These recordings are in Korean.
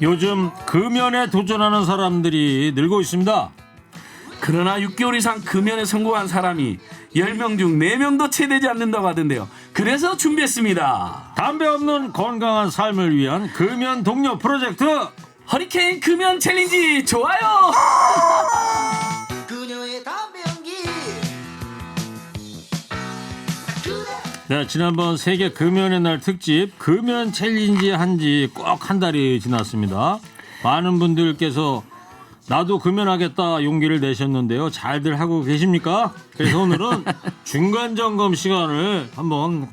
요즘 금연에 도전하는 사람들이 늘고 있습니다. 그러나 6개월 이상 금연에 성공한 사람이 10명 중 4명도 채 되지 않는다고 하던데요. 그래서 준비했습니다. 담배 없는 건강한 삶을 위한 금연 동료 프로젝트. 허리케인 금연 챌린지 좋아요. 그녀의 담배 연기. 네, 지난번 세계 금연의 날 특집 금연 챌린지 한지 꼭 한 달이 지났습니다. 많은 분들께서 나도 금연하겠다 용기를 내셨는데요. 잘들 하고 계십니까? 그래서 오늘은 중간 점검 시간을 한번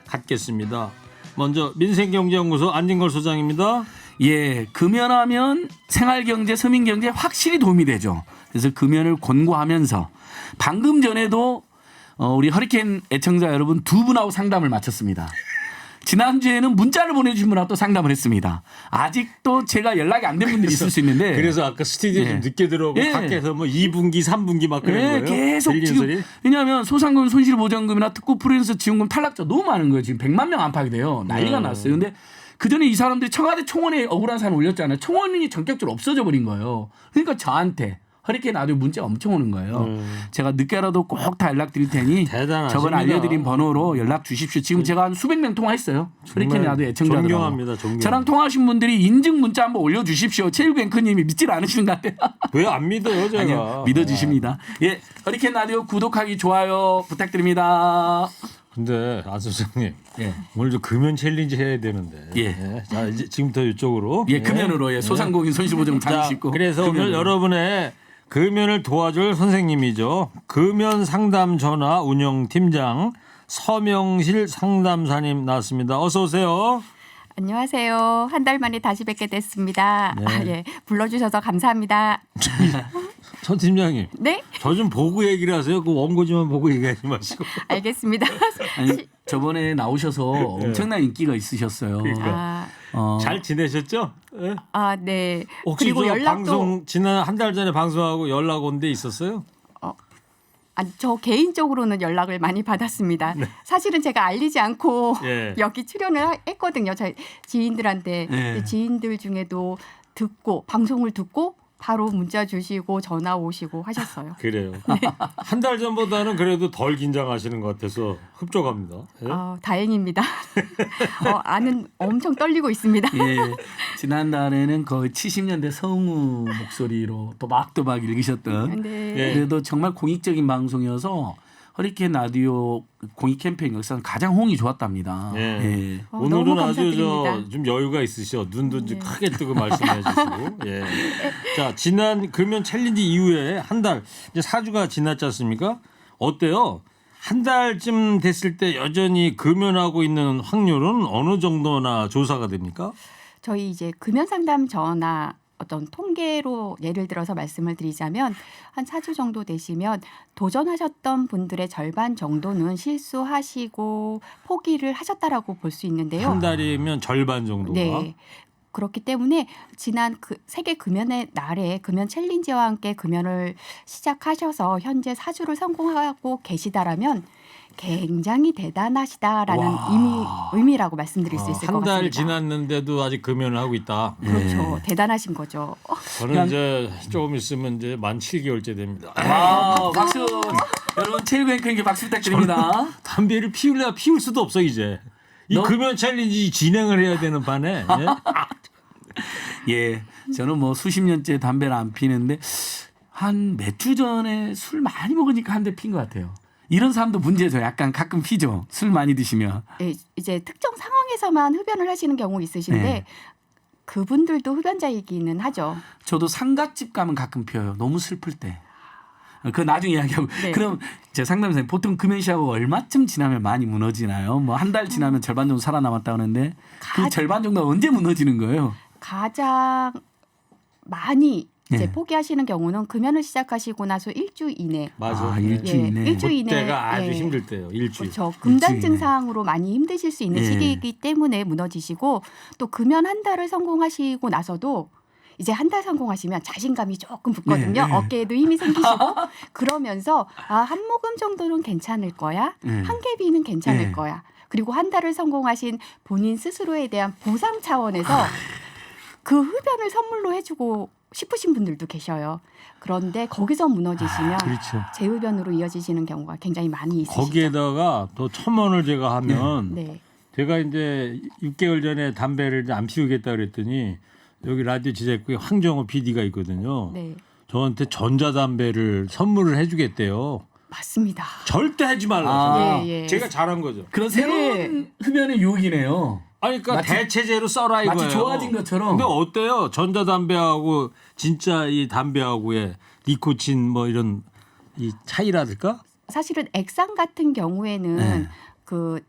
갖겠습니다. 먼저 민생경제연구소 안진걸 소장입니다. 예, 금연하면 생활경제, 서민경제 확실히 도움이 되죠. 그래서 금연을 권고하면서 방금 전에도 우리 허리케인 애청자 여러분 두 분하고 상담을 마쳤습니다. 지난주에는 문자를 보내주신 분하고 또 상담을 했습니다. 아직도 제가 연락이 안 된 분들이 있을 수 있는데. 그래서 아까 스튜디오에 예. 좀 늦게 들어오고 예. 밖에서 뭐 2분기, 3분기 막 그런 거예요. 계속 들리는 지금 소리? 왜냐하면 소상공인 손실보전금이나 특구 프리랜서 지원금 탈락자 너무 많은 거예요. 지금 100만 명 안팎이 돼요. 난리가 났어요. 근데 그 전에 이 사람들이 청와대 총원에 억울한 사안 올렸잖아요. 총원이 전격적으로 없어져 버린 거예요. 그러니까 저한테 허리케인 라디오 문자 엄청 오는 거예요. 제가 늦게라도 꼭 다 연락드릴 테니 대단하십니다. 저번 알려드린 번호로 연락 주십시오. 지금 제가 한 수백 명 통화했어요. 허리케인 라디오 애청자들. 존경합니다. 존경. 저랑 통화하신 분들이 인증 문자 한번 올려주십시오. 체육 앵커님이 믿질 않으시는 거 같아요. 왜 안 믿어요, 제가? 아니요, 믿어주십니다. 예, 허리케인 라디오 구독하기 좋아요 부탁드립니다. 근데 안 소장님, 예. 오늘 좀 금연 챌린지 해야 되는데. 예. 자, 이제 지금부터 이쪽으로. 예, 금연으로 예, 소상공인 손실보증 자, 장식고. 그래서 오늘 여러분의 금연을 도와줄 선생님이죠. 금연 상담 전화 운영 팀장 서명실 상담사님 나왔습니다. 어서 오세요. 안녕하세요. 한 달 만에 다시 뵙게 됐습니다. 네. 예, 불러주셔서 감사합니다. 선 팀장님, 네, 저 좀 보고 얘기를 하세요. 그 원고지만 보고 얘기하지 마시고. 알겠습니다. 아니, 저번에 나오셔서 엄청난 인기가 있으셨어요. 아, 잘 지내셨죠? 예? 네. 혹시 그리고 저 연락도 방송 지난 한 달 전에 방송하고 연락 온 데 있었어요? 저 개인적으로는 연락을 많이 받았습니다. 사실은 제가 알리지 않고 예. 여기 출연을 했거든요. 저 지인들한테. 예. 근데 지인들 중에도 듣고 방송을 듣고 바로 문자 주시고 전화 오시고 하셨어요. 그래요. 한 달 전보다는 그래도 덜 긴장하시는 것 같아서 흡족합니다. 예? 다행입니다. 아는 엄청 떨리고 있습니다. 예, 지난달에는 거의 70년대 성우 목소리로 또박또박 읽으셨던 네. 예. 그래도 정말 공익적인 방송이어서 허리케인 라디오 공익 캠페인 역사는 가장 호응이 좋았답니다. 예. 예. 오늘은 너무 아주 감사드립니다. 좀 여유가 있으셔. 눈도 좀 네. 크게 뜨고 말씀해 주시고. 예. 자, 지난 금연 챌린지 이후에 한 달, 이제 4주가 지났지 않습니까? 어때요? 한 달쯤 됐을 때 여전히 금연하고 있는 확률은 어느 정도나 조사가 됩니까? 저희 이제 금연 상담 전화 어떤 통계로 예를 들어서 말씀을 드리자면 한 4주 정도 되시면 도전하셨던 분들의 절반 정도는 실수하시고 포기를 하셨다라고 볼 수 있는데요. 한 달이면 절반 정도가. 네. 그렇기 때문에 지난 세계 금연의 날에 금연 챌린지와 함께 금연을 시작하셔서 현재 4주를 성공하고 계시다라면 굉장히 대단하시다라는 의미라고 말씀드릴 수 있을 것 한 같습니다. 달 지났는데도 아직 금연을 하고 있다. 그렇죠. 대단하신 거죠. 저는 이제 조금 있으면 이제 만 7개월째 됩니다. 와, 박수. 여러분 체육 앵커님께 박수 부탁드립니다. 담배를 피울래야 피울 수도 없어 이제. 이 금연 챌린지 진행을 해야 되는 반에. 예? 예, 저는 뭐 수십 년째 담배를 안 피는데 한 몇 주 전에 술 많이 먹으니까 한 대 핀 것 같아요. 이런 사람도 문제죠. 약간 가끔 피죠. 술 많이 드시면. 예, 이제 특정 상황에서만 흡연을 하시는 경우 있으신데 네. 그분들도 흡연자이기는 하죠. 저도 상갓집 가면 가끔 피워요. 너무 슬플 때. 그 나중에 이야기하고. 네. 그럼 제 상담사님 보통 금연 시하고 얼마쯤 지나면 많이 무너지나요? 뭐 한 달 지나면 절반 정도 살아남았다 하는데 그 절반 정도 언제 무너지는 거예요? 가장 많이 이제 네. 포기하시는 경우는 금연을 시작하시고 나서 일주 이내. 맞아. 아, 일주일 예, 이내. 일주일 이내. 그때가 아주 예. 힘들 때요. 일주일. 그렇죠. 금단 일주일이네. 증상으로 많이 힘드실 수 있는 예. 시기이기 때문에 무너지시고 또 금연 한 달을 성공하시고 나서도 이제 한 달 성공하시면 자신감이 조금 붙거든요. 네. 어깨에도 힘이 생기시고 그러면서 한 모금 정도는 괜찮을 거야. 네. 한 개비는 괜찮을 네. 거야. 그리고 한 달을 성공하신 본인 스스로에 대한 보상 차원에서 그 흡연을 선물로 해주고 싶으신 분들도 계셔요. 그런데 거기서 무너지시면 그렇죠. 재흡연으로 이어지시는 경우가 굉장히 많이 있으시죠. 거기에다가 또 첨언을 제가 하면 네. 제가 이제 6개월 전에 담배를 이제 안 피우겠다 그랬더니 여기 라디오 제작부에 황정호 PD가 있거든요. 네. 저한테 전자담배를 선물을 해주겠대요. 맞습니다. 절대 하지 말라고. 아, 예, 예. 제가 잘한 거죠. 그런 새로운 흡연의 유혹이네요. 아니, 그러니까 마치- 대체제로 써라 이거예요. 마치 좋아진 것처럼. 근데 어때요? 전자담배하고 진짜 이 담배하고의 니코틴 뭐 이런 이 차이랄까? 사실은 액상 같은 경우에는 네. 그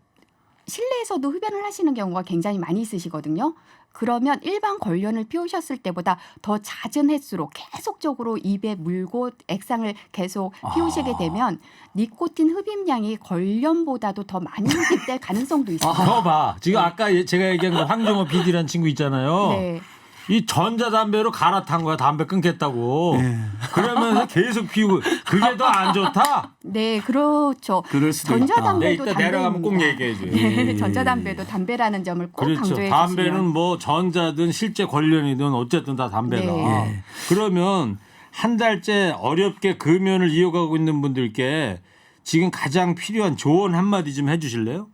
실내에서도 흡연을 하시는 경우가 굉장히 많이 있으시거든요. 그러면 일반 걸련을 피우셨을 때보다 더 잦은 횟수로 계속적으로 입에 물고 액상을 계속 피우시게 되면 니코틴 흡입량이 걸련보다도 더 많이 흡입될 가능성도 있어요. 거 봐. 지금 아까 제가 얘기한 그 황정호 PD라는 친구 있잖아요. 네. 이 전자담배로 갈아탄 거야. 담배 끊겠다고. 그러면서 계속 피우고 그게 더 안 좋다? 네, 그렇죠. 그럴 수도 전자담배도 네, 이따 내려가면 꼭 담배입니다. 얘기해 줘요. 네, 전자담배도 담배라는 점을 꼭 그렇죠. 강조해 담배는 주시면. 뭐 전자든 실제 관련이든 어쨌든 다 담배다. 네. 그러면 한 달째 어렵게 금연을 이어가고 있는 분들께 지금 가장 필요한 조언 한마디 좀 해주실래요?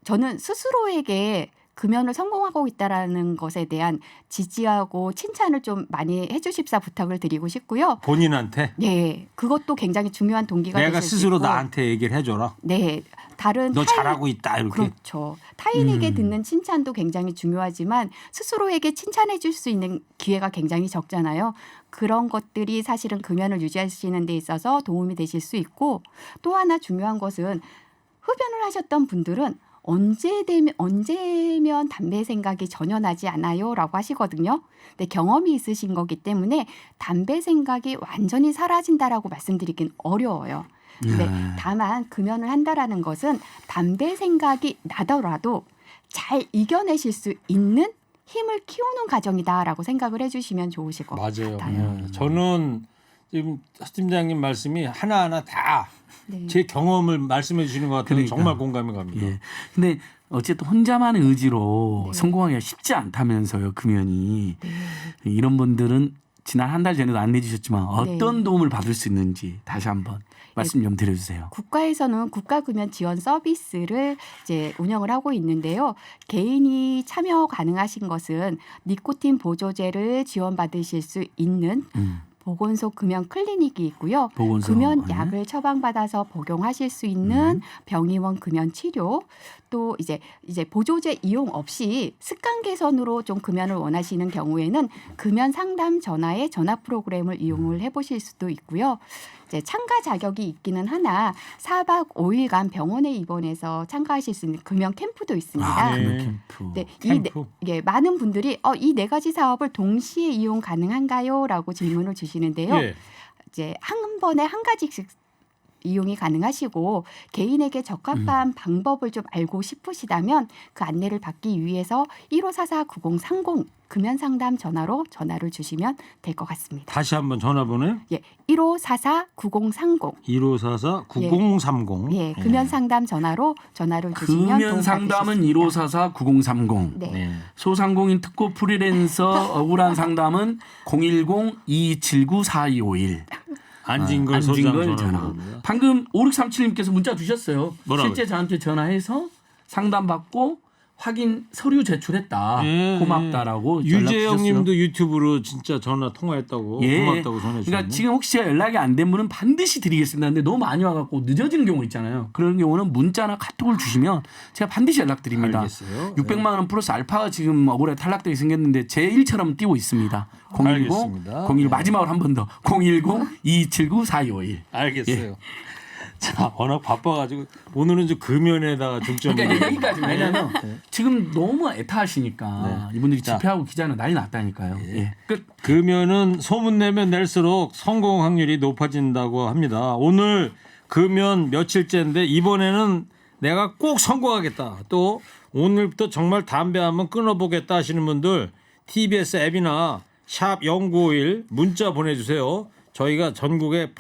저는 스스로에게 금연을 성공하고 있다라는 것에 대한 지지하고 칭찬을 좀 많이 해주십사 부탁을 드리고 싶고요. 본인한테 네, 그것도 굉장히 중요한 동기가 내가 되실 수 스스로 있고, 나한테 얘기를 해줘라. 네, 다른 너 타인- 잘하고 있다 이렇게. 그렇죠. 타인에게 듣는 칭찬도 굉장히 중요하지만 스스로에게 칭찬해 줄 수 있는 기회가 굉장히 적잖아요. 그런 것들이 사실은 금연을 유지하시는 데 있어서 도움이 되실 수 있고, 또 하나 중요한 것은 흡연을 하셨던 분들은 언제면 담배 생각이 전혀 나지 않아요라고 하시거든요. 근데 경험이 있으신 거기 때문에 담배 생각이 완전히 사라진다라고 말씀드리긴 어려워요. 근데 다만 금연을 한다라는 것은 담배 생각이 나더라도 잘 이겨내실 수 있는 힘을 키우는 과정이다라고 생각을 해주시면 좋으실 것 맞아요. 같아요. 네. 저는 지금 하 팀장님 말씀이 하나하나 다 제 네. 경험을 말씀해 주시는 것 같아서 그러니까. 정말 공감이 갑니다. 예. 근데 어쨌든 혼자만의 의지로 네. 성공하기가 쉽지 않다면서요, 금연이. 네. 이런 분들은 지난 한 달 전에도 안내해 주셨지만 어떤 네. 도움을 받을 수 있는지 다시 한번 말씀 좀 드려주세요. 국가에서는 국가금연 지원 서비스를 이제 운영을 하고 있는데요. 개인이 참여 가능하신 것은 니코틴 보조제를 지원받으실 수 있는 보건소 금연 클리닉이 있고요. 보건소. 금연 네. 약을 처방받아서 복용하실 수 있는 병의원 금연 치료, 또 이제 보조제 이용 없이 습관 개선으로 좀 금연을 원하시는 경우에는 금연 상담 전화의 전화 프로그램을 이용을 해보실 수도 있고요. 이제 참가 자격이 있기는 하나 4박 5일간 병원에 입원해서 참가하실 수 있는 금연 캠프도 있습니다. 아, 네. 금연 캠프. 네, 캠프. 예, 많은 분들이 이 네 가지 사업을 동시에 이용 가능한가요?라고 질문을 주시는데요. 예. 이제 한 번에 한 가지씩 이용이 가능하시고 개인에게 적합한 방법을 좀 알고 싶으시다면 그 안내를 받기 위해서 1544-9030 금연 상담 전화로 전화를 주시면 될 것 같습니다. 다시 한번 전화번호요. 예, 1544-9030 1544-9030. 예, 금연 상담 전화로 전화를 주시면 금연 도움 상담은 받으실 수 있습니다. 1544-9030. 네. 네. 소상공인 특고 프리랜서 억울한 상담은 010-2279-4251. 안진걸 소장 안진걸 전화. 전화. 방금 5637님께서 문자 주셨어요. 뭐라고요? 실제 저한테 전화해서 상담받고 확인 서류 제출했다. 예, 고맙다라고 연락 주셨어요. 유재영님도 유튜브로 진짜 전화 통화했다고 고맙다고 전해 주셨네. 그러니까 지금 혹시 연락이 안 된 분은 반드시 드리겠습니다. 근데 너무 많이 와갖고 늦어지는 경우 있잖아요. 그런 경우는 문자나 카톡을 주시면 제가 반드시 연락드립니다. 알겠어요. 600만 원 플러스 알파가 지금 억울해 탈락되게 생겼는데 제 일처럼 뛰고 있습니다. 010, 알겠습니다. 010 네. 마지막으로 한 번 더 010-2279-4251. 알겠어요. 자, 워낙 바빠가지고 오늘은 좀 금연에다가 중점을. 그러니까 여기까지 왜냐면 지금 너무 애타하시니까 이분들이 자. 집회하고 기자는 난리 났다니까요. 예. 끝. 금연은 소문내면 낼수록 성공 확률이 높아진다고 합니다. 오늘 금연 며칠째인데 이번에는 내가 꼭 성공하겠다. 또 오늘부터 정말 담배 한번 끊어보겠다 하시는 분들 TBS 앱이나 샵 0951 문자 보내주세요. 저희가 전국에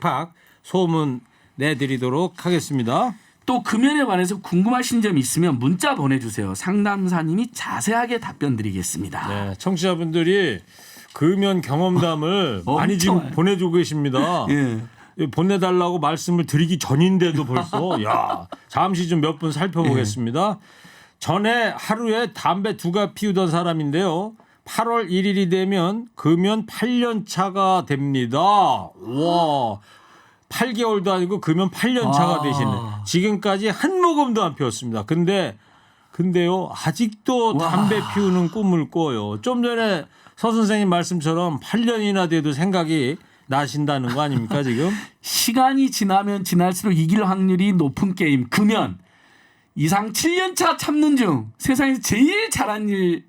팍팍 소문 내드리도록 하겠습니다. 또 금연에 관해서 궁금하신 점 있으면 문자 보내주세요. 상담사님이 자세하게 답변 드리겠습니다. 네, 청취자분들이 금연 경험담을 많이 지금 엄청 보내주고 계십니다. 예. 보내달라고 말씀을 드리기 전인데도 벌써 야 잠시 좀 몇 분 살펴보겠습니다. 전에 하루에 담배 2갑 피우던 사람인데요. 8월 1일이 되면 금연 8년 차가 됩니다. 와 8개월도 아니고 금연 8년 차가 되시네. 지금까지 한 모금도 안 피웠습니다. 근데요 아직도 담배 피우는 꿈을 꿔요. 좀 전에 서 선생님 말씀처럼 8년이나 돼도 생각이 나신다는 거 아닙니까 지금? 시간이 지나면 지날수록 이길 확률이 높은 게임 금연. 이상 7년차 참는 중 세상에서 제일 잘한 일인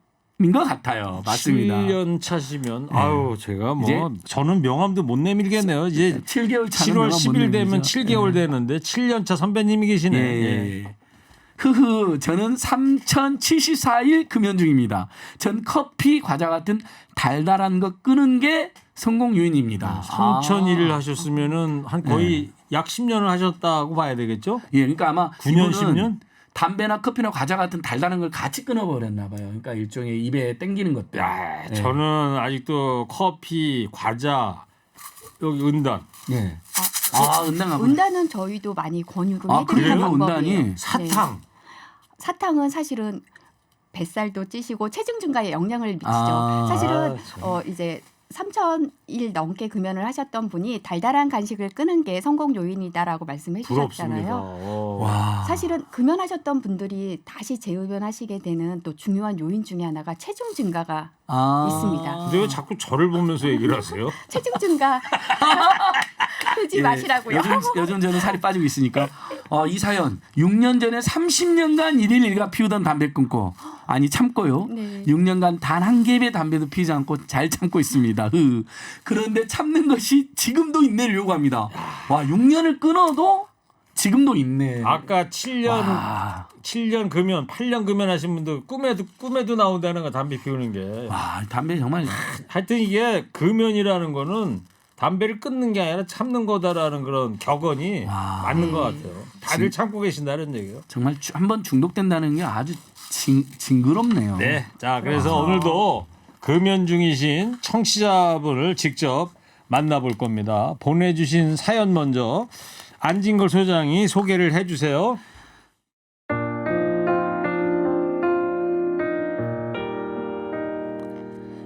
것 같아요. 맞습니다. 7년 차시면 아유 제가 뭐 이제 저는 명함도 못 내밀겠네요. 이제 7개월 차는 7월 명함 못 10일 되면 내밀죠. 7개월 되는데 7년 차 선배님이 계시네. 예. 흐흐 저는 3074일 금연 중입니다. 전 커피, 과자 같은 달달한 거 끊은 게 성공 요인입니다. 3,000일을 하셨으면은 한 거의 약 10년을 하셨다고 봐야 되겠죠? 예, 그러니까 아마 9년, 이분은 10년? 담배나 커피나 과자 같은 달달한 걸 같이 끊어버렸나 봐요. 그러니까 일종의 입에 땡기는 것들. 야, 예. 저는 아직도 커피, 과자, 여기 은단, 예. 은당하고 은단은 저희도 많이 권유를 아, 해드리는 그래요? 방법이에요. 은단이? 사탕. 사탕은 사실은 뱃살도 찌시고 체중 증가에 영향을 미치죠. 아, 사실은 참. 이제 3,000일 넘게 금연을 하셨던 분이 달달한 간식을 끊은 게 성공 요인이다라고 말씀해 부럽습니다. 주셨잖아요. 와. 사실은 금연하셨던 분들이 다시 재흡연하시게 되는 또 중요한 요인 중에 하나가 체중 증가가 있습니다. 근데 왜 자꾸 저를 보면서 얘기를 하세요? 체중 증가 하지 마시라고요. 요즘 저는 살이 빠지고 있으니까 이 사연 6년 전에 30년간 1일 1갑 피우던 담배 끊고 참고요. 네. 6년간 단 한 개의 담배도 피우지 않고 잘 참고 있습니다. 그런데 참는 것이 지금도 인내를 요구합니다. 와 6년을 끊어도 지금도 있네. 아까 7년 금연, 8년 금연 하신 분들 꿈에도 나온다는 거 담배 피우는 게. 와 담배 정말 하여튼 이게 금연이라는 거는 담배를 끊는 게 아니라 참는 거다라는 그런 격언이 맞는 것 같아요. 다들 참고 계신다는 얘기예요. 정말 한번 중독된다는 게 아주 징그럽네요. 네. 자, 그래서 오늘도 금연 중이신 청취자분을 직접 만나볼 겁니다. 보내주신 사연 먼저 안진걸 소장이 소개를 해주세요.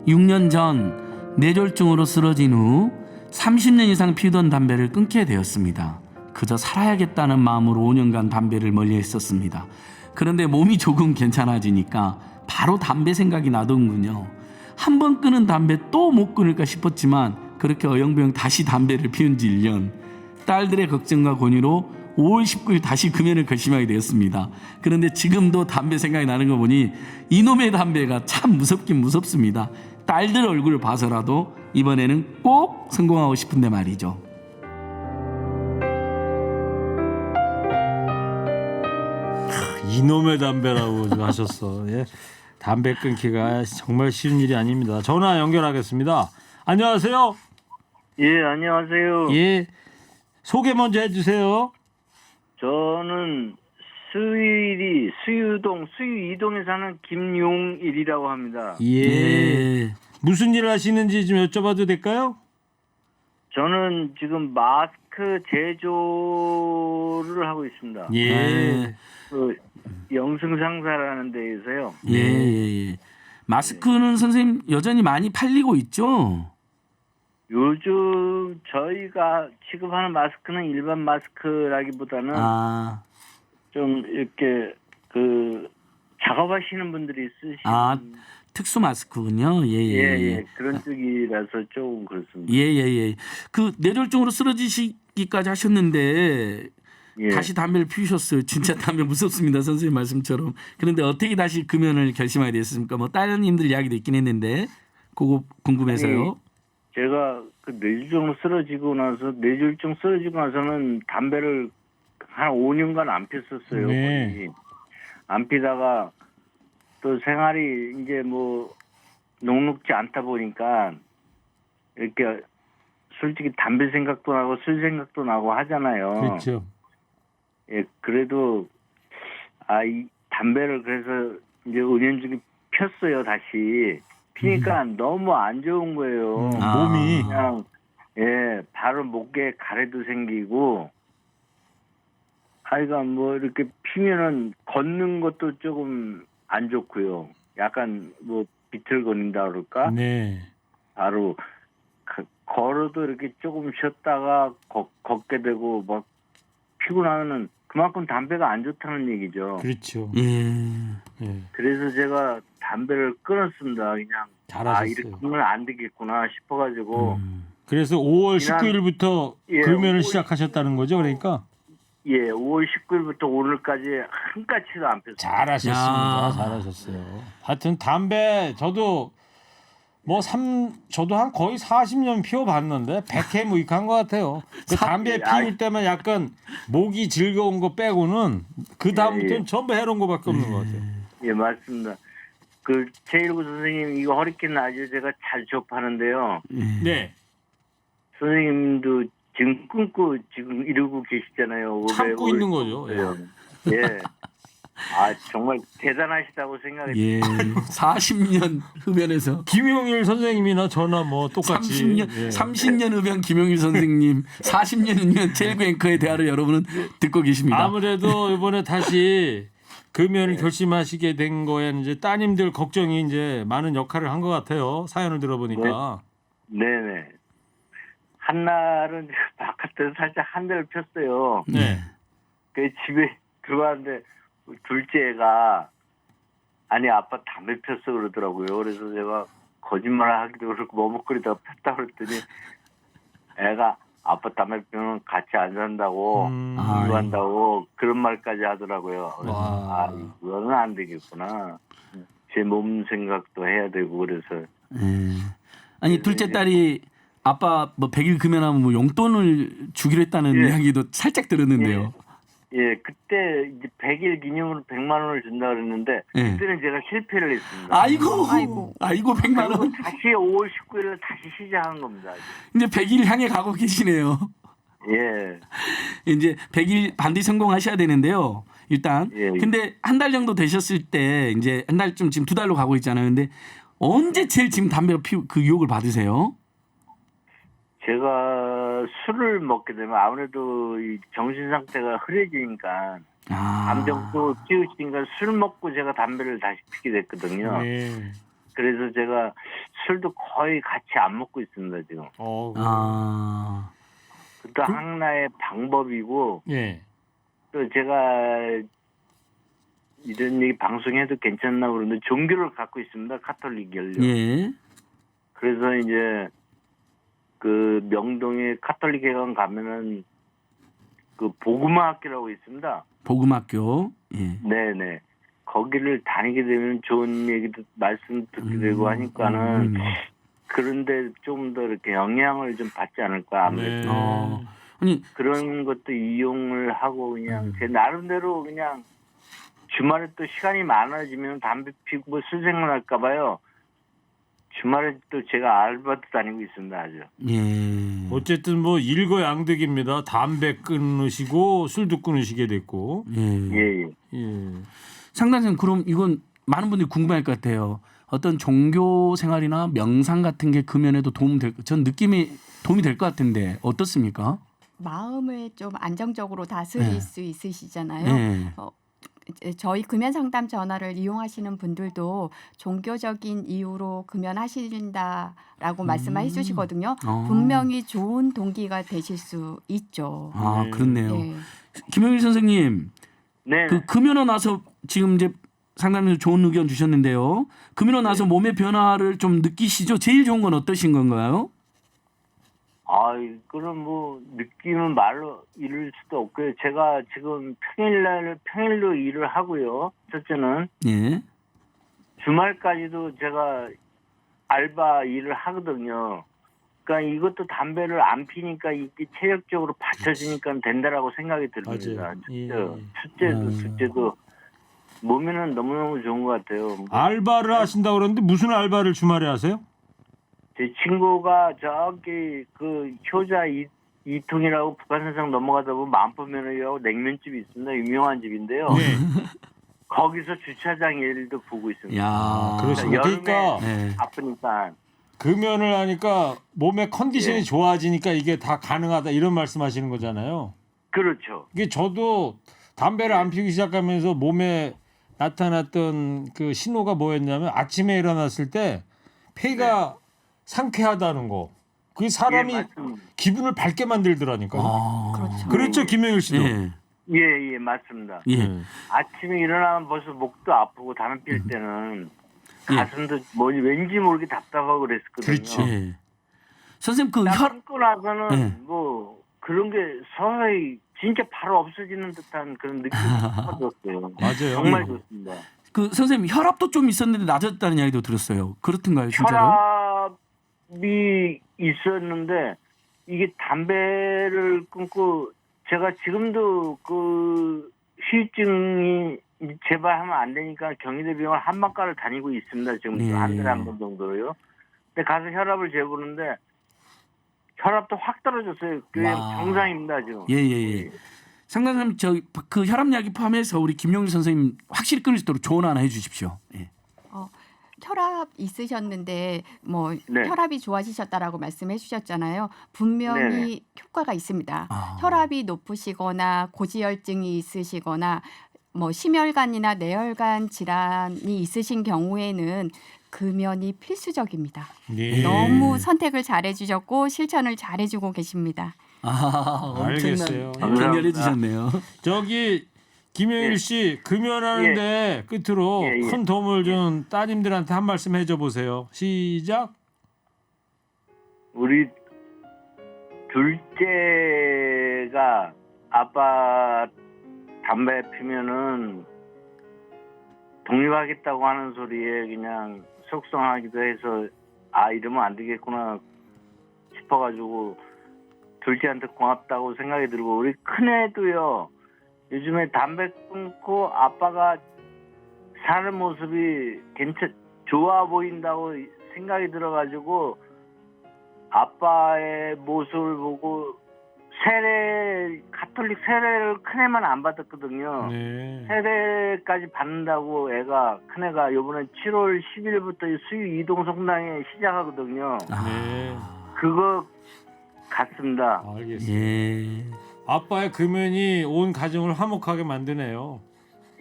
(6년) 전 뇌졸중으로 쓰러진 후 30년 이상 피우던 담배를 끊게 되었습니다. 그저 살아야겠다는 마음으로 5년간 담배를 멀리했었습니다. 그런데 몸이 조금 괜찮아지니까 바로 담배 생각이 나더군요. 한 번 끊은 담배 또 못 끊을까 싶었지만 그렇게 어영부영 다시 담배를 피운 지 1년. 딸들의 걱정과 권유로 5월 19일 다시 금연을 결심하게 되었습니다. 그런데 지금도 담배 생각이 나는 거 보니 이놈의 담배가 참 무섭긴 무섭습니다. 딸들 얼굴을 봐서라도 이번에는 꼭 성공하고 싶은데 말이죠. 이놈의 담배라고 좀 하셨어. 예. 담배 끊기가 정말 쉬운 일이 아닙니다. 전화 연결하겠습니다. 안녕하세요. 예, 안녕하세요. 예. 소개 먼저 해주세요. 저는 수유 2동에 사는 김용일이라고 합니다. 예. 무슨 일을 하시는지 좀 여쭤봐도 될까요? 저는 지금 마스크 제조를 하고 있습니다. 예. 그 영승상사라는 데에서요. 예. 마스크는 선생님 여전히 많이 팔리고 있죠? 요즘 저희가 취급하는 마스크는 일반 마스크라기보다는 좀 이렇게 그 작업하시는 분들이 쓰시는 특수 마스크군요. 예, 그런 쪽이라서 조금 그렇습니다. 예. 그 뇌졸중으로 쓰러지시기까지 하셨는데 예. 다시 담배를 피우셨어요. 진짜 담배 무섭습니다. 선생님 말씀처럼. 그런데 어떻게 다시 금연을 결심하게 됐습니까? 뭐 따님들 이야기도 있긴 했는데 그거 궁금해서요. 제가 그 뇌졸중 쓰러지고 나서는 담배를 한 5년간 안 폈었어요. 네. 거의. 안 피다가 또 생활이 이제 뭐 녹록지 않다 보니까 이렇게 솔직히 담배 생각도 나고 술 생각도 나고 하잖아요. 그렇죠. 예, 그래도 이 담배를 그래서 이제 은연중에 폈어요. 다시 피니까 너무 안 좋은 거예요. 몸이 그냥 예, 바로 목에 가래도 생기고 하여간 뭐 이렇게 피면은 걷는 것도 조금 안 좋고요. 약간 뭐 비틀거린다 그럴까? 네. 바로 걸어도 이렇게 조금 쉬었다가 걷게 되고 막 피곤하면은 그만큼 담배가 안 좋다는 얘기죠. 그렇죠. 예. 예. 그래서 제가 담배를 끊었습니다. 그냥 잘하셨어요. 이렇게 하면 안 되겠구나 싶어가지고 그래서 5월 지난- 19일부터 예, 금연을 5월 시작하셨다는 거죠, 그러니까? 예, 5월 19일부터 오늘까지 한 까치도 안 폈어요. 잘하셨습니다. 야. 잘하셨어요. 하여튼 담배 저도 저도 한 거의 40년 피워봤는데 100회 무익한 것 같아요. 그 담배 피울 때만 약간 목이 즐거운 거 빼고는 그 다음부터는 예. 전부 해로운 거밖에 없는 것 같아요. 예, 맞습니다. 그 제1구 선생님 이거 허리케인 라디오 제가 잘 접하는데요. 네. 선생님도 지금 끊고 지금 이러고 계시잖아요. 참고 올해 있는 거죠. 예. 정말 대단하시다고 생각이 예. 40년 흡연에서 김용일 선생님이나 저나 뭐 똑같이 30년 흡연 김용일 선생님, 40년 흡연 젤구 앵커의 대화를 여러분은 듣고 계십니다. 아무래도 이번에 다시 금연을 결심하시게 된 거에 이제 따님들 걱정이 이제 많은 역할을 한 것 같아요. 사연을 들어보니까. 네네. 한날은 바깥에서 살짝 한 대를 폈어요. 네. 그 집에 들어왔는데 둘째가 아니 아빠 담배 폈어 그러더라고요. 그래서 제가 거짓말하기도 그렇고 머뭇거리다가 폈다 그랬더니 애가 아빠 담배 피우면 같이 안 산다고 한다고 그런 말까지 하더라고요. 그래서 이거는 안 되겠구나. 제 몸 생각도 해야 되고 그래서 아니 둘째 딸이 아빠 뭐 100일 금연하면 뭐 용돈을 주기로 했다는 이야기도 살짝 들었는데요. 예, 그때 이제 100일 기념으로 100만 원을 준다 그랬는데 예. 그때는 제가 실패를 했습니다. 아이고 100만 원. 다시 5월 19일에 다시 시작한 겁니다. 이제 100일 향해 가고 계시네요. 예. 이제 100일 반드시 성공하셔야 되는데요. 일단 예. 근데 한 달 정도 되셨을 때 이제 한 달 좀 지금 2달로 가고 있잖아요. 근데 언제 제일 지금 담배가 그 유혹을 받으세요? 제가 술을 먹게 되면 아무래도 이 정신 상태가 흐려지니까 감정도 치우치니까 술 먹고 제가 담배를 다시 피게 됐거든요. 네. 그래서 제가 술도 거의 같이 안 먹고 있습니다 지금. 그것도 하나의 방법이고 예. 또 제가 이런 얘기 방송해도 괜찮나 그러는데 종교를 갖고 있습니다. 카톨릭을요. 예. 그래서 이제 그 명동에 카톨릭회관 가면은 그 복음화 학교라고 있습니다. 복음학교. 예. 네네. 거기를 다니게 되면 좋은 얘기도 말씀 듣게 되고 하니까는 그런데 좀 더 이렇게 영향을 좀 받지 않을까 아무래도. 네. 아니 그런 것도 이용을 하고 그냥 제 나름대로 그냥 주말에 또 시간이 많아지면 담배 피고 뭐 술 생각날까 봐요. 주말에 또 제가 알바도 다니고 있습니다 아주. 예. 어쨌든 뭐 일거양득입니다. 담배 끊으시고 술도 끊으시게 됐고. 예. 예. 상당히 그럼 이건 많은 분들이 궁금할 것 같아요. 어떤 종교 생활이나 명상 같은 게 금연에도 전 느낌이 도움이 될 것 같은데 어떻습니까? 마음을 좀 안정적으로 다스릴 수 있으시잖아요. 네. 저희 금연 상담 전화를 이용하시는 분들도 종교적인 이유로 금연하신다라고 말씀을 해주시거든요. 분명히 좋은 동기가 되실 수 있죠. 그렇네요. 네. 김영일 선생님, 네. 그 금연하고 나서 지금 이제 상담에서 좋은 의견 주셨는데요. 금연하고 나서 몸의 변화를 좀 느끼시죠? 제일 좋은 건 어떠신 건가요? 그럼 뭐 느낌은 말로 이룰 수도 없고요. 제가 지금 평일로 일을 하고요. 첫째는 예. 주말까지도 제가 알바 일을 하거든요. 그러니까 이것도 담배를 안 피니까 이게 체력적으로 받쳐지니까 된다라고 생각이 듭니다. 첫째도 몸에는 너무너무 좋은 것 같아요. 알바를 하신다고 그러는데 무슨 알바를 주말에 하세요? 제 친구가 저기 그 효자 이통이라고 북한산성 넘어가다 보면 만포면허기하고 냉면집이 있습니다. 유명한 집인데요. 네. 거기서 주차장 일도 보고 있습니다. 야, 그렇습니다. 여름에 그러니까 네. 바쁘니까 금연을 하니까 몸의 컨디션이 예. 좋아지니까 이게 다 가능하다 이런 말씀하시는 거잖아요. 그렇죠. 이게 저도 담배를 안 피우기 시작하면서 몸에 나타났던 그 신호가 뭐였냐면 아침에 일어났을 때 폐가 상쾌하다는 거. 그게 사람이 예, 맞습니다. 기분을 밝게 만들더라니까요. 아. 그렇죠. 그렇죠, 김영일 씨도. 예. 예, 맞습니다. 예. 아침에 일어나면 벌써 목도 아프고 담배 필 때는 예. 가슴도 왠지 모르게 답답하고 그랬었거든요. 그렇죠. 예. 선생님 그 딱 끊고 나서는 예. 뭐 그런 게 서서히 진짜 바로 없어지는 듯한 그런 느낌이 퍼졌어요. 맞아요. 정말 예. 좋습니다. 그 선생님 혈압도 좀 있었는데 낮았다는 이야기도 들었어요. 그렇던가요, 진짜로? 혈압이 있었는데 이게 담배를 끊고 제가 지금도 그 후유증이 재발하면 안 되니까 경희대병원 한방과를 다니고 있습니다. 지금 예. 한 달에 한 번 정도로요. 근데 가서 혈압을 재보는데 혈압도 확 떨어졌어요. 그게 와. 정상입니다 지금. 예. 상담사님 저그 혈압 약이 포함해서 우리 김용일 선생님 확실히 끊을 수 있도록 조언 하나 해주십시오. 예. 혈압 있으셨는데 뭐 네. 혈압이 좋아지셨다라고 말씀해 주셨잖아요. 분명히 효과가 있습니다. 아. 혈압이 높으시거나 고지혈증이 있으시거나 뭐 심혈관이나 뇌혈관 질환이 있으신 경우에는 금연이 필수적입니다. 예. 너무 선택을 잘해 주셨고 실천을 잘해 주고 계십니다. 알겠어요. 엄청난 격려해 주셨네요. 저기 김영일 예. 씨 금연하는데 끝으로 예, 예. 큰 도움을 준 따님들한테 한 말씀 해줘 보세요. 시작. 우리 둘째가 아빠 담배 피면은 독립하겠다고 하는 소리에 그냥 속상하기도 해서 아 이러면 안 되겠구나 싶어가지고 둘째한테 고맙다고 생각이 들고 우리 큰애도요 요즘에 담배 끊고 아빠가 사는 모습이 좋아 보인다고 생각이 들어가지고 아빠의 모습을 보고 가톨릭 세례를 큰애만 안 받았거든요. 네. 세례까지 받는다고 큰애가 이번에 7월 10일부터 수유 이동 성당에 시작하거든요. 네. 그거 같습니다. 알겠습니다. 예. 아빠의 금연이 온 가정을 화목하게 만드네요.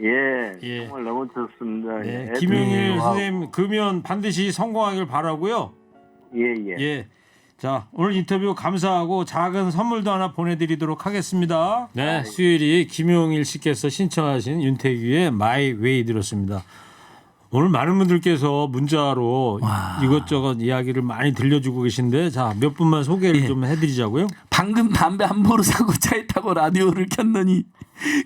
예, 예. 정말 너무 좋습니다. 네. 애들이 김영일 와우. 선생님 금연 반드시 성공하길 바라고요. 예. 예. 자, 오늘 인터뷰 감사하고 작은 선물도 하나 보내드리도록 하겠습니다. 네, 수요일이 김용일 씨께서 신청하신 윤태규의 마이 웨이 들었습니다. 오늘 많은 분들께서 문자로 이것저것 이야기를 많이 들려주고 계신데 자, 몇 분만 소개를 좀 해드리자고요. 방금 담배 한 보루 사고 차에 타고 라디오를 켰더니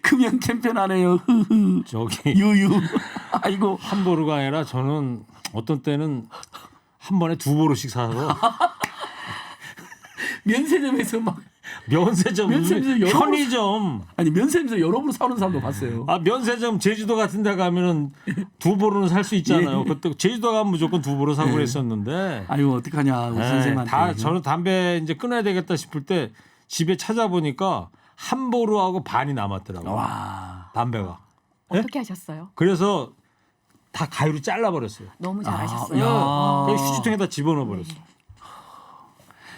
금연 캠페인 하네요. 흐흐. 저기 유유. 아이고. 한 보루가 아니라 저는 어떤 때는 한 번에 두 보루씩 사서 면세점에서 막 면세점, 면세점 여러 편의점, 아니 면세점에서 여러 분 사오는 사람도 봤어요. 아 면세점 제주도 같은 데 가면은 두 보루는 살 수 있잖아요. 예. 그때 제주도 가면 무조건 두 보루 사고 예. 그랬었는데 아이고 어떡하냐 우리 네, 선생님한테. 다 저는 담배 이제 끊어야 되겠다 싶을 때 집에 찾아보니까 한 보루하고 반이 남았더라고요. 와. 담배가. 예? 어떻게 하셨어요? 그래서 다 가위로 잘라버렸어요. 너무 잘하셨어요. 야. 그래서 휴지통에다 집어넣어버렸어요.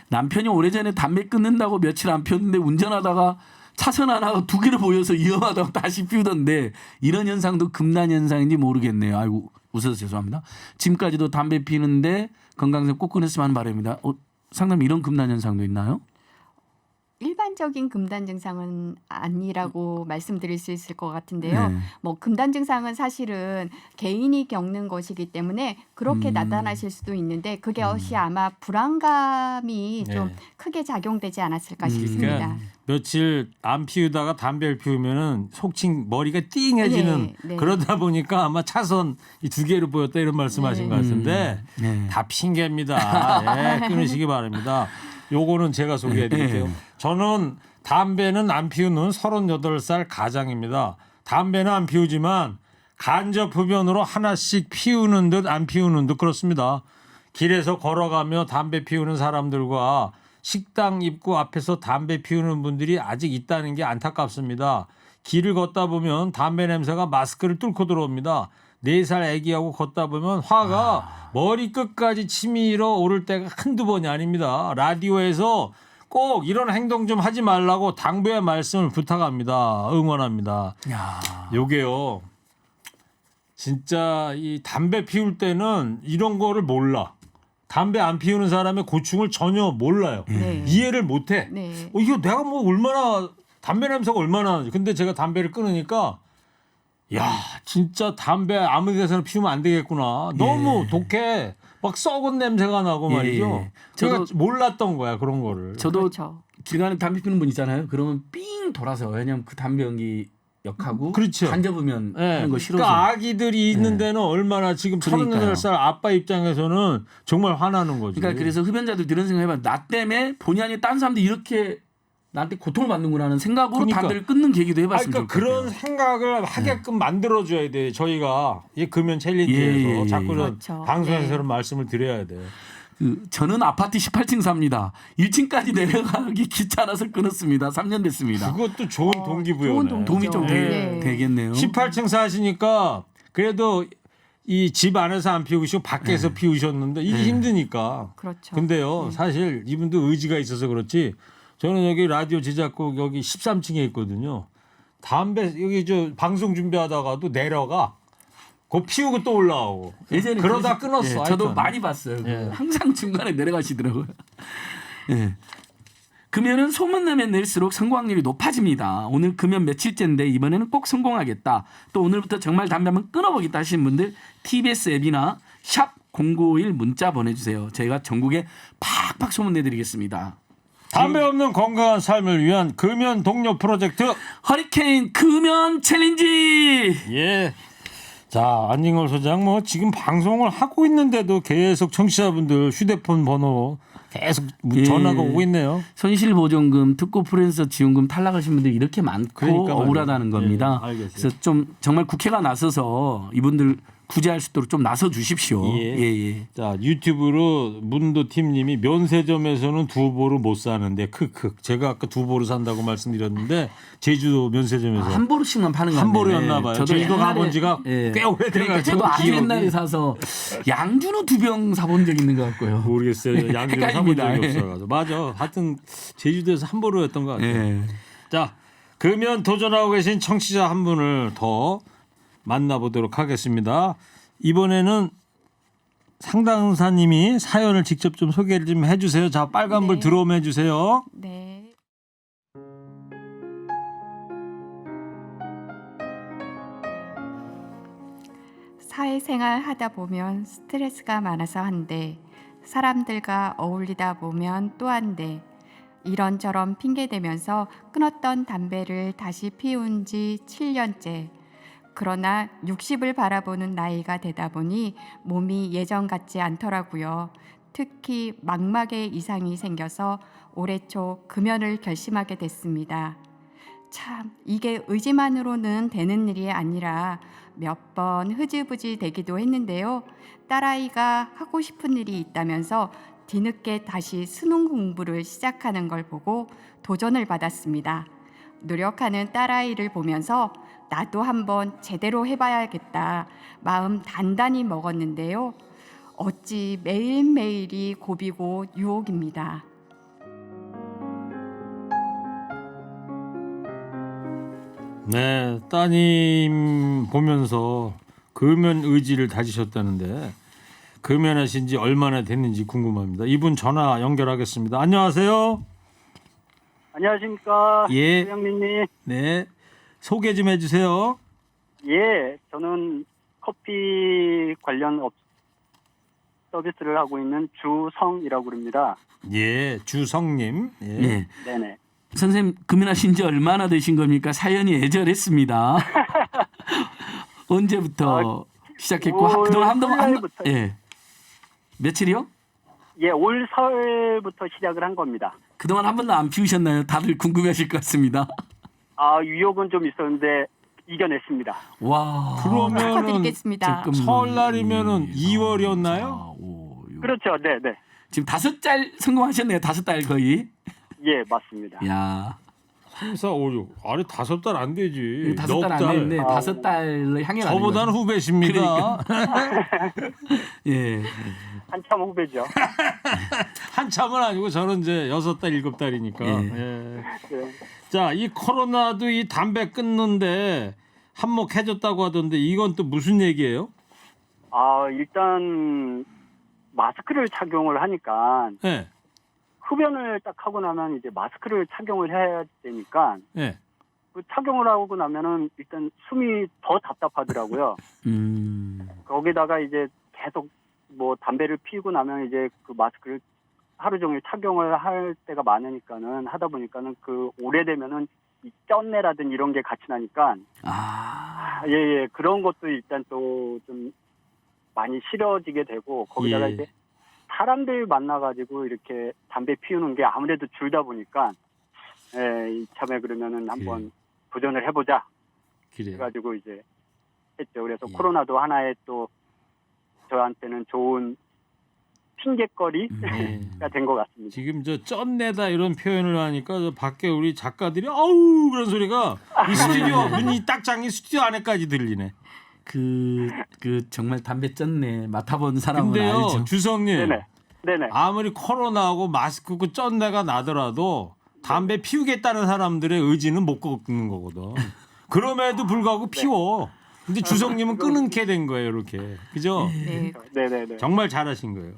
남편이 오래전에 담배 끊는다고 며칠 안 피웠는데 운전하다가 차선 하나가 두 개를 보여서 위험하다고 다시 피우던데 이런 현상도 금단 현상인지 모르겠네요. 아이고 웃어서 죄송합니다. 지금까지도 담배 피우는데 건강상 꼭 끊었으면 하는 바람입니다. 상담 이런 금단 현상도 있나요? 일반적인 금단 증상은 아니라고 말씀드릴 수 있을 것 같은데요. 네. 뭐 금단 증상은 사실은 개인이 겪는 것이기 때문에 그렇게 나타나실 수도 있는데 그것이 아마 불안감이 좀 네. 크게 작용되지 않았을까 싶습니다. 그러니까 며칠 안 피우다가 담배를 피우면은 속칭 머리가 띵해지는 네. 그러다 보니까 아마 차선 이 두 개를 보였다 이런 말씀하신 것 같은데 네. 다 핑계입니다. 예, 끊으시기 바랍니다. 요거는 제가 소개해드릴게요. 네. 저는 담배는 안 피우는 38살 가장입니다. 담배는 안 피우지만 간접 흡연으로 하나씩 피우는 듯 안 피우는 듯 그렇습니다. 길에서 걸어가며 담배 피우는 사람들과 식당 입구 앞에서 담배 피우는 분들이 아직 있다는 게 안타깝습니다. 길을 걷다 보면 담배 냄새가 마스크를 뚫고 들어옵니다. 4살 아기하고 걷다 보면 화가 머리 끝까지 치밀어 오를 때가 한두 번이 아닙니다. 라디오에서 꼭 이런 행동 좀 하지 말라고 당부의 말씀을 부탁합니다. 응원합니다. 야. 요게요. 진짜 이 담배 피울 때는 이런 거를 몰라. 담배 안 피우는 사람의 고충을 전혀 몰라요. 네. 이해를 못 해. 네. 이거 내가 뭐 얼마나 담배 냄새가 얼마나 나는지. 근데 제가 담배를 끊으니까 야, 진짜 담배 아무 데서나 피우면 안 되겠구나. 너무 독해. 막 썩은 냄새가 나고 예, 말이죠. 예. 제가 저도- 몰랐던 거야, 그런 거를. 저도 그렇죠. 길 가는 담배 피우는 분 있잖아요. 그러면 삥 돌아서 왜냐면 그 담배 연기 역하고 그렇죠. 간접으면 예. 하는 거 싫어서. 그러니까 아기들이 있는 예. 데는 얼마나 지금 그러니까요. 38살 아빠 입장에서는 정말 화나는 거지. 그러니까 그래서 흡연자들 이런 생각 해봐. 나 때문에 본의 아니게 다른 사람들이 이렇게 나한테 고통을 받는구나 하는 생각으로 그러니까. 담배를 끊는 계기도 해봤으면 그러니까 좋겠어요. 그런 생각을 하게끔 만들어줘야 돼. 저희가 이 금연 챌린지에서 예, 예, 예. 자꾸는 그렇죠. 방송에서 네. 그런 말씀을 드려야 돼. 저는 아파트 18층 삽니다. 1층까지 내려가기 귀찮아서 끊었습니다. 3년 됐습니다. 그것도 좋은 동기부여네. 좋은 동기죠. 도움이 좀 네. 되겠네요. 18층 사시니까 그래도 이 집 안에서 안 피우시고 밖에서 피우셨는데 이게 힘드니까. 그렇죠. 근데요, 사실 이분도 의지가 있어서 그렇지. 저는 여기 라디오 제작국 여기 13층에 있거든요. 담배 여기 저 방송 준비하다가도 내려가. 그 피우고 또 올라오고. 예전에 그러다 그러시- 끊었어. 예, 저도 하여튼. 많이 봤어요. 예. 항상 중간에 내려가시더라고요. 예. 금연은 소문내면 낼수록 성공 확률이 높아집니다. 오늘 금연 며칠째인데 이번에는 꼭 성공하겠다. 또 오늘부터 정말 담배 한번 끊어보겠다 하시는 분들 TBS 앱이나 샵 0951 문자 보내주세요. 저희가 전국에 팍팍 소문내드리겠습니다. 담배 없는 건강한 삶을 위한 금연 동료 프로젝트. 허리케인 금연 챌린지. 예. 자, 안진걸 소장 뭐 지금 방송을 하고 있는데도 계속 청취자분들 휴대폰 번호 계속 예. 전화가 오고 있네요. 손실보존금, 특고 프리랜서 지원금 탈락하신 분들이 이렇게 많고 그러니까 말이에요. 억울하다는 겁니다. 예, 알겠어요. 그래서 좀 정말 국회가 나서서 이분들 구제할 수 있도록 좀 나서 주십시오. 예. 예. 자, 유튜브로 문도팀님이 면세점에서는 두보를 못 사는데 크크. 제가 아까 두보를 산다고 말씀드렸는데 제주도 면세점에서 한 보루씩만 파는 거 한 보루였나 봐요. 제주도 가본 지가 꽤 오래돼가지고 그러니까 저도 아주 기억이. 옛날에 사서 양준호 2병 사본 적 있는 것 같고요. 모르겠어요. 양주를 사본 헷갈립니다. 적이 없어가지고. 맞아. 하여튼 제주도에서 한 보루였던 것 같아요. 예. 자, 금연 도전하고 계신 청취자 한 분을 더 만나보도록 하겠습니다. 이번에는 상담사님이 사연을 직접 좀 소개를 좀 해주세요. 자, 빨간불 네. 들어오면 해주세요. 네. 사회생활 하다 보면 스트레스가 많아서 한데 사람들과 어울리다 보면 또 한데 이런저런 핑계대면서 끊었던 담배를 다시 피운 지 7년째. 그러나 60을 바라보는 나이가 되다 보니 몸이 예전 같지 않더라고요. 특히 망막에 이상이 생겨서 올해 초 금연을 결심하게 됐습니다. 참 이게 의지만으로는 되는 일이 아니라 몇 번 흐지부지 되기도 했는데요. 딸아이가 하고 싶은 일이 있다면서 뒤늦게 다시 수능 공부를 시작하는 걸 보고 도전을 받았습니다. 노력하는 딸아이를 보면서 나도 한번 제대로 해봐야겠다 마음 단단히 먹었는데요. 어찌 매일매일이 고비고 유혹입니다. 네, 따님 보면서 금연 의지를 다지셨다는데 금연하신 지 얼마나 됐는지 궁금합니다. 이분 전화 연결하겠습니다. 안녕하세요. 안녕하십니까. 예. 소영민님. 네, 소개 좀 해주세요. 예, 저는 커피 관련 서비스를 하고 있는 주성이라고 합니다. 예, 주성님. 예. 예. 네네. 선생님 금연하신 지 얼마나 되신 겁니까? 사연이 애절했습니다. 언제부터 시작했고 올 그동안 한동안 설날부터. 예. 며칠이요? 예, 올 설부터 시작을 한 겁니다. 그동안 한 번도 안 피우셨나요? 다들 궁금해하실 것 같습니다. 아, 유혹은 좀 있었는데 이겨냈습니다. 와. 그러면은 축하드리겠습니다. 지금 설날이면은 2월이었나요? 5, 6, 그렇죠. 네, 네. 지금 5달 성공하셨네요. 5달 거의. 예, 맞습니다. 야, 3, 4, 5, 6. 아니 5달 안 되지. 5달 안 됐는데 5달을 향해 가는 저보다는 거죠. 후배십니다. 예. 한참 후배죠. 한참은 아니고 저는 이제 6달, 7달이니까. 예. 예. 네. 자, 이 코로나도 이 담배 끊는데 한몫해줬다고 하던데 이건 또 무슨 얘기예요? 일단 마스크를 착용을 하니까 예. 흡연을 딱 하고 나면 이제 마스크를 착용을 해야 되니까 예. 그 착용을 하고 나면은 일단 숨이 더 답답하더라고요. 거기다가 이제 계속 뭐 담배를 피우고 나면 이제 그 마스크를 하루 종일 착용을 할 때가 많으니까는 하다 보니까는 그 오래되면은 이 쩐내라든 이런 게 같이 나니까 예, 그런 것도 일단 또 좀 많이 싫어지게 되고 거기다가 예. 이제 사람들 만나가지고 이렇게 담배 피우는 게 아무래도 줄다 보니까 이참에 그러면은 한번 도전을 해보자 그래요. 해가지고 이제 했죠. 그래서 예. 코로나도 하나의 또 저한테는 좋은 핑계거리가 된 것 같습니다. 지금 저 쩐내다 이런 표현을 하니까 저 밖에 우리 작가들이 아우 그런 소리가 이 스튜디오 문이 딱 잠긴 스튜디오 안에까지 들리네. 그 정말 담배 쪘네 맡아본 사람은 근데요, 알죠. 주성님. 네네. 아무리 코로나하고 마스크 그 쩐내가 나더라도 담배 피우겠다는 사람들의 의지는 못 꺾는 거거든. 그럼에도 불구하고 피워. 근데 주성님은 끊게 된 거예요, 이렇게. 그죠? 네. 네네네. 정말 잘하신 거예요.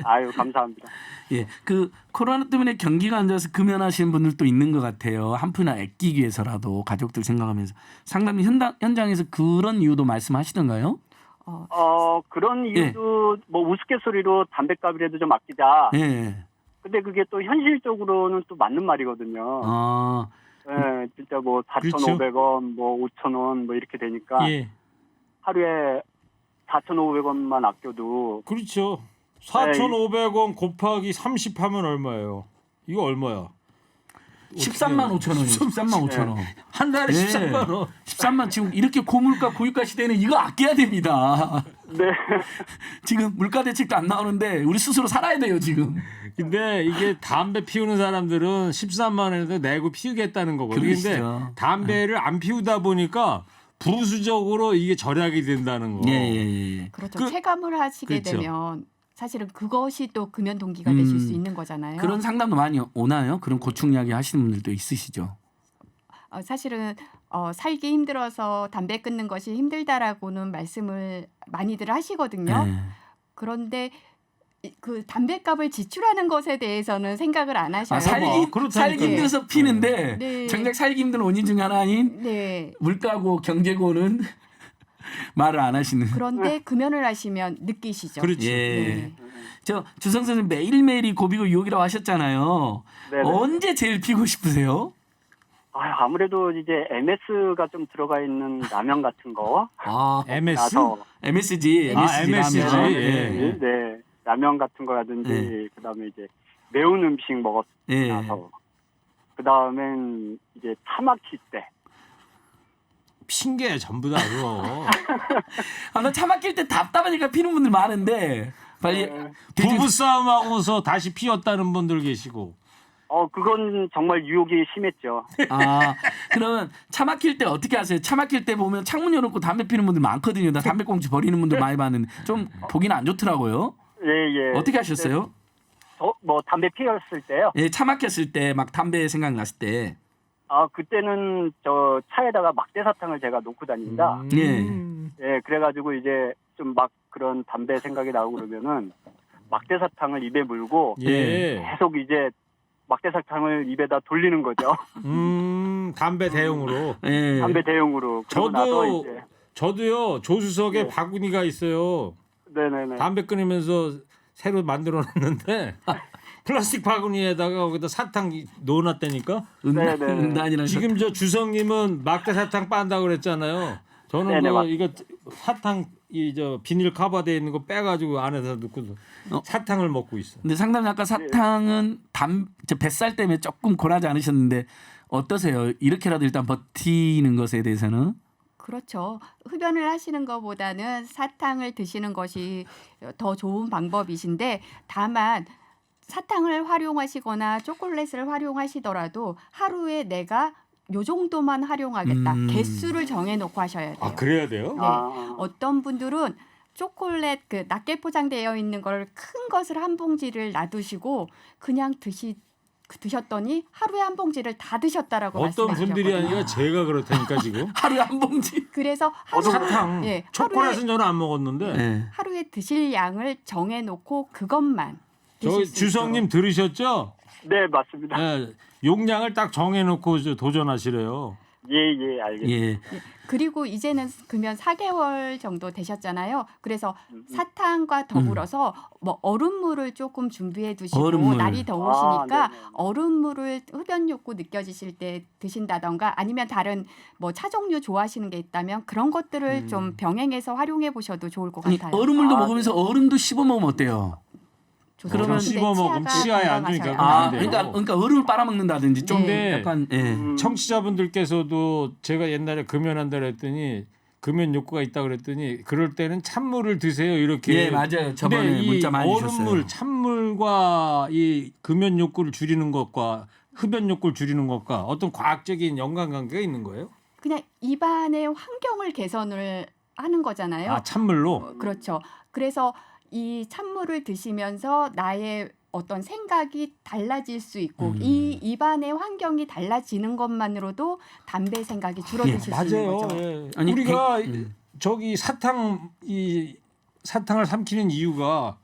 아유, 감사합니다. 예, 그 코로나 때문에 경기가 안 좋아서 금연하시는 분들도 있는 것 같아요. 한 푼이나 아끼기 위해서라도 가족들 생각하면서 상담 현장에서 그런 이유도 말씀하시던가요? 그런 이유도 뭐 우스갯소리로 담뱃값이라도 좀 아끼자. 예. 근데 그게 또 현실적으로는 또 맞는 말이거든요. 예, 진짜 뭐 4,500원, 뭐 5,000원 뭐 이렇게 되니까 예. 하루에 4,500원만 아껴도 그렇죠. 4,500원 곱하기 30 하면 얼마예요? 이거 얼마야? 13만 5천 원이요. 13만 5천 원. 한 달에 네. 13만 원. 13만 지금 이렇게 고물가 고유가 시대는 이거 아껴야 됩니다. 네. 지금 물가 대책도 안 나오는데 우리 스스로 살아야 돼요 지금. 근데 이게 담배 피우는 사람들은 13만 원에도 내고 피우겠다는 거거든요. 근데 그러시죠. 담배를 안 피우다 보니까 부수적으로 이게 절약이 된다는 거. 예. 그렇죠. 체감을 하시게 그렇죠. 되면 사실은 그것이 또 금연 동기가 되실 수 있는 거잖아요. 그런 상담도 많이 오나요? 그런 고충 이야기 하시는 분들도 있으시죠. 사실은 살기 힘들어서 담배 끊는 것이 힘들다라고는 말씀을 많이들 하시거든요. 네. 그런데 그 담배값을 지출하는 것에 대해서는 생각을 안 하셔요. 그렇다니까요. 살기 힘들어서 피는데 네. 정작 살기 힘든 원인 중 하나인 네. 물가고 경제고는 말을 안 하시는. 그런데 금연을 하시면 느끼시죠. 그렇지. 예. 네. 저 주성 선생님 매일매일이 고비고 유혹이라고 하셨잖아요. 네네. 언제 제일 피고 싶으세요? 아무래도 이제 MS가 좀 들어가 있는 라면 같은 거. MS? 나서 MSG. MSG. 라면. 예. 네. 라면 같은 거라든지 네. 그다음에 이제 매운 음식 먹었 예. 나서 그다음엔 이제 차 막힐 때. 핑계 전부 다 그거. 나 차 막힐 때 답답하니까 피는 분들 많은데 빨리 부부 싸움 하고서 다시 피웠다는 분들 계시고. 그건 정말 유혹이 심했죠. 그러면 차 막힐 때 어떻게 하세요? 차 막힐 때 보면 창문 열어놓고 담배 피는 분들 많거든요. 나 담배꽁초 버리는 분들 많이 봤는데 좀 보기는 안 좋더라고요. 예. 어떻게 하셨어요? 뭐 담배 피웠을 때요. 예, 차 막혔을 때 막 담배 생각 났을 때. 그때는 저 차에다가 막대 사탕을 제가 놓고 다닙니다. 예, 그래가지고 이제 좀 막 그런 담배 생각이 나고 그러면은 막대 사탕을 입에 물고 예. 계속 이제 막대 사탕을 입에다 돌리는 거죠. 담배 대용으로. 예. 담배 대용으로. 그러고 나서 이제 저도요 조수석에 네. 바구니가 있어요. 네네네. 담배 끊으면서 새로 만들어놨는데 플라스틱 바구니에다가 거기다 사탕 넣어놨다니까. 네네. 음란이랑 지금 저 주성님은 막대 사탕 빤다고 그랬잖아요. 저는 네네, 뭐 맞습니다. 이거 사탕 이 저 비닐 커버되어 있는 거 빼가지고 안에다 넣고 사탕을 먹고 있어. 근데 상담 아까 사탕은 저 뱃살 때문에 조금 권하지 않으셨는데 어떠세요? 이렇게라도 일단 버티는 것에 대해서는? 그렇죠. 흡연을 하시는 것보다는 사탕을 드시는 것이 더 좋은 방법이신데 다만 사탕을 활용하시거나 초콜릿을 활용하시더라도 하루에 내가 요 정도만 활용하겠다. 개수를 정해놓고 하셔야 돼요. 아 그래야 돼요? 네. 아. 어떤 분들은 초콜릿 그 낮게 포장되어 있는 걸 큰 것을 한 봉지를 놔두시고 그냥 드셨더니 하루에 한 봉지를 다 드셨다라고 어떤 분들이 말씀하셨거든요. 아니라 제가 그렇다니까 지금. 하루에 한 봉지. 그래서 사탕, 예, 초콜릿은 저는 안 먹었는데. 네. 하루에 드실 양을 정해놓고 그것만 저 드실 수 주성님 들으셨죠? 네, 맞습니다. 예, 용량을 딱 정해놓고 도전하시래요. 예, 알겠습니다. 예. 있도록. 그리고 이제는 금연 4개월 정도 되셨잖아요. 그래서 사탕과 더불어서 뭐 얼음물을 조금 준비해 두시고 얼음물. 날이 더우시니까 아, 네네. 얼음물을 흡연 욕구 느껴지실 때 드신다던가 아니면 다른 뭐 차 종류 좋아하시는 게 있다면 그런 것들을 좀 병행해서 활용해 보셔도 좋을 것 아니, 같아요. 얼음물도 아, 먹으면서 얼음도 씹어 먹으면 어때요? 좋습니다. 씹어 근데 먹으면 치아가 치아에 안 건강하셔야 좋으니까 돼요. 아, 안 돼요. 그러니까 얼음을 빨아먹는다든지 좀 네. 약간 예. 청취자분들께서도 제가 옛날에 금연한다 그랬더니 금연 욕구가 있다 그랬더니 그럴 때는 찬물을 드세요 이렇게. 예, 맞아요. 저번에 근데 이 문자 많이 얼음물, 주셨어요. 찬물과 이 금연 욕구를 줄이는 것과 흡연 욕구를 줄이는 것과 어떤 과학적인 연관관계가 있는 거예요? 그냥 입안의 환경을 개선을 하는 거잖아요. 아 찬물로. 그렇죠. 그래서 이 찬물을 드시면서 나의 어떤 생각이 달라질 수 있고 이 입안의 환경이 달라지는 것만으로도 담배 생각이 줄어드실 수 있는 맞아요. 거죠. 예. 아니, 우리가 저기 사탕을 삼키는 이유가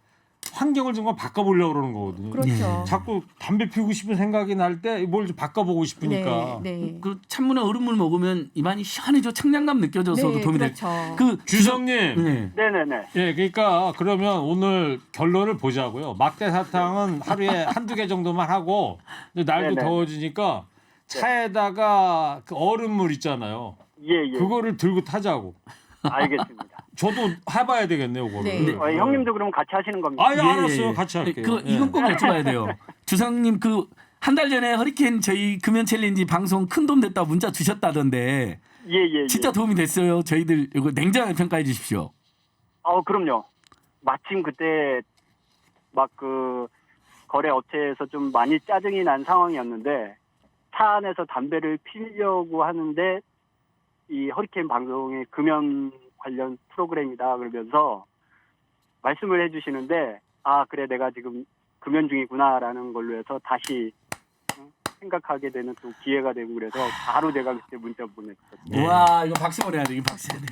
환경을 좀 바꿔보려고 그러는 거거든요. 그렇죠. 자꾸 담배 피우고 싶은 생각이 날 때 뭘 좀 바꿔보고 싶으니까. 네, 네. 그 찬물에 얼음물 먹으면 입안이 시원해져 청량감 느껴져서도 네, 도움이 그렇죠. 그 주성님, 네. 네네네. 예, 그러니까 그러면 오늘 결론을 보자고요. 막대 사탕은 하루에 한두 개 정도만 하고 이제 날도 네네. 더워지니까 차에다가 그 얼음물 있잖아요. 예. 그거를 들고 타자고. 알겠습니다. 저도 해봐야 되겠네요, 그거를. 네. 형님도 그럼 같이 하시는 겁니다. 아예 알았어요, 같이 할게요. 그 예. 이건 꼭 여쭤봐야 돼요. 주성님 그 한 달 전에 허리케인 저희 금연 챌린지 방송 큰 도움 됐다 문자 주셨다던데 예. 진짜 도움이 됐어요. 저희들 이거 냉정하게 평가해 주십시오. 그럼요. 마침 그때 막 그 거래 업체에서 좀 많이 짜증이 난 상황이었는데 차 안에서 담배를 피려고 하는데 이 허리케인 방송의 금연 관련 프로그램이다 그러면서 말씀을 해주시는데 아 그래 내가 지금 금연 중이구나라는 걸로 해서 다시 생각하게 되는 또 기회가 되고 그래서 바로 제가 그때 문자 보냈거든요. 와 이거 박수 보내야 돼. 이거 박수 해야 돼.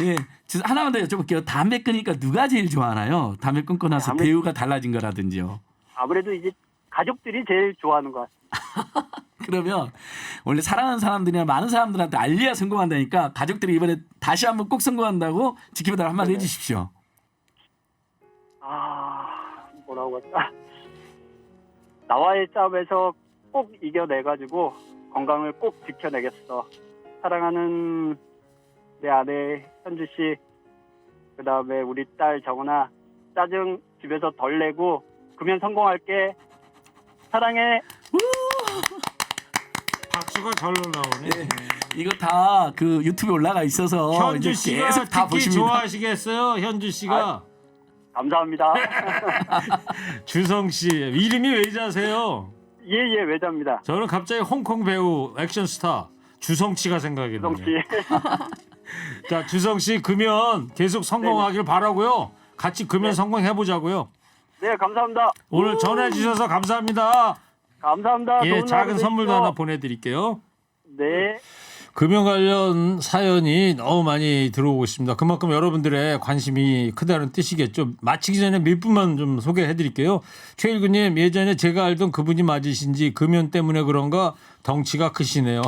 예, 하나만 더 여쭤볼게요. 담배 끊으니까 누가 제일 좋아하나요? 담배 끊고 나서 담배- 배우가 달라진 거라든지요. 아무래도 이제 가족들이 제일 좋아하는 것 같습니다. 그러면 원래 사랑하는 사람들이나 많은 사람들한테 알려야 성공한다니까 가족들이 이번에 다시 한번 꼭 성공한다고 지키보다 한마디 해주십시오. 뭐라고 할까? 나와의 싸움에서 꼭 이겨내가지고 건강을 꼭 지켜내겠어. 사랑하는 내 아내 현주 씨, 그 다음에 우리 딸 정은아, 짜증 집에서 덜 내고 금연 성공할게. 사랑해. 박수가 절로 나오네. 이거 다 그 유튜브에 올라가 있어서 현주 이제 씨가 계속 다 특히 보십니다. 좋아하시겠어요, 현주 씨가. 감사합니다. 주성 씨 이름이 외자세요. 예, 외자입니다. 저는 갑자기 홍콩 배우 액션 스타 주성치가 생각이 주성 씨. 나네요. 자, 주성 씨 금연 계속 성공하길 바라고요. 같이 금연 성공해 보자고요. 네, 감사합니다. 오늘 전해 주셔서 감사합니다. 감사합니다. 예, 좋은 작은 하루 선물도 되십시오. 하나 보내드릴게요. 네. 금연 관련 사연이 너무 많이 들어오고 있습니다. 그만큼 여러분들의 관심이 크다는 뜻이겠죠. 마치기 전에 몇 분만 좀 소개해드릴게요. 최일구님, 예전에 제가 알던 그분이 맞으신지 금연 때문에 그런가 덩치가 크시네요.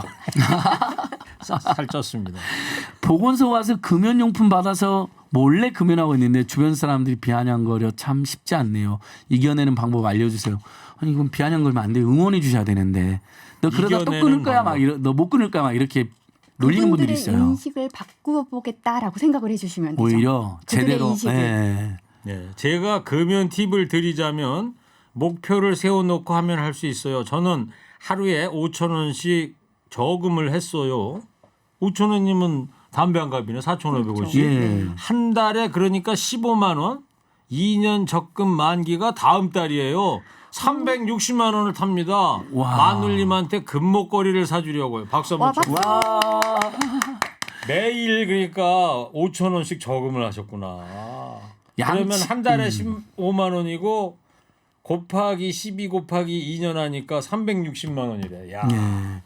살쪘습니다. 보건소 와서 금연용품 받아서 몰래 금연하고 있는데 주변 사람들이 비아냥거려 참 쉽지 않네요. 이겨내는 방법 알려주세요. 아니 이건 비아냥거리면 안 돼. 응원해 주셔야 되는데 너 그러다 또 이겨내는 끊을 거야 방법. 너 못 끊을 거야 막 이렇게 놀리는 분들이 그분들의 있어요. 인식을 바꾸어 보겠다라고 생각을 해주시면 되죠. 오히려 그들의 제대로 인식을. 예. 네, 제가 금연 팁을 드리자면 목표를 세워놓고 하면 할 수 있어요. 저는 하루에 5,000원씩 저금을 했어요. 5,000원이면 담배 한 갑이네 4,500원씩. 그렇죠. 예. 한 달에 그러니까 15만 원. 2년 적금 만기가 다음 달이에요. 360만 원을 탑니다. 와. 마눌님한테 금목걸이를 사주려고요. 박수 와, 한번 쳐. 와. 매일 그러니까 5천 원씩 저금을 하셨구나. 그러면 한 달에 15만 원이고 곱하기 12 곱하기 2년 하니까 360만 원이래. 야. 예.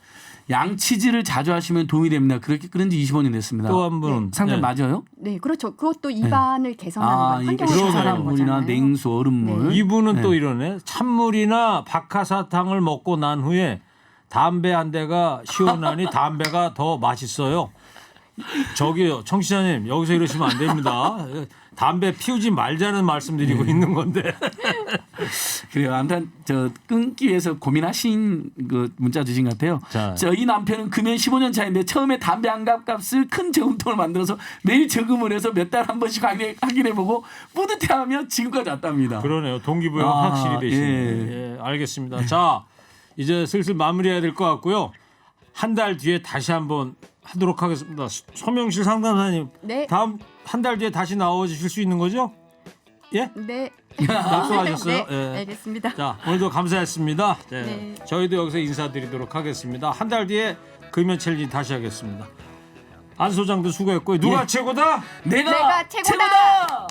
양치질을 자주 하시면 도움이 됩니다. 그렇게 끊은 지 20원이 됐습니다. 또 한 분. 상담 맞아요? 네, 그렇죠. 그것도 입안을 개선하는 아, 거예요. 이게 환경을 개선하는 시원한 물이나 거잖아요. 냉수, 얼음물. 이분은 네. 또 이러네. 찬물이나 박하사탕을 먹고 난 후에 담배 한 대가 시원하니 담배가 더 맛있어요. 저기요, 청취자님 여기서 이러시면 안 됩니다. 담배 피우지 말자는 말씀드리고 있는 건데. 그래요. 아무튼 저 끊기 위해서 고민하신 그 문자 주신 것 같아요. 자. 저희 남편은 금연 15년 차인데 처음에 담배 한 갑 값을 큰 저금통을 만들어서 매일 저금을 해서 몇 달 한 번씩 확인해보고 뿌듯해하며 지금까지 왔답니다. 그러네요. 동기부여가 아, 확실히 되시네요. 예. 예, 알겠습니다. 자, 이제 슬슬 마무리해야 될 것 같고요. 한 달 뒤에 다시 한번 하도록 하겠습니다. 서명실 상담사님, 네. 다음 한 달 뒤에 다시 나와주실 수 있는 거죠? 예? 네. 약속하셨어요? 네, 예. 알겠습니다. 자, 오늘도 감사했습니다. 네. 네. 저희도 여기서 인사드리도록 하겠습니다. 한 달 뒤에 금연 챌린지 다시 하겠습니다. 안 소장도 수고했고요. 누가 예. 최고다? 내가 내가 최고다! 최고다!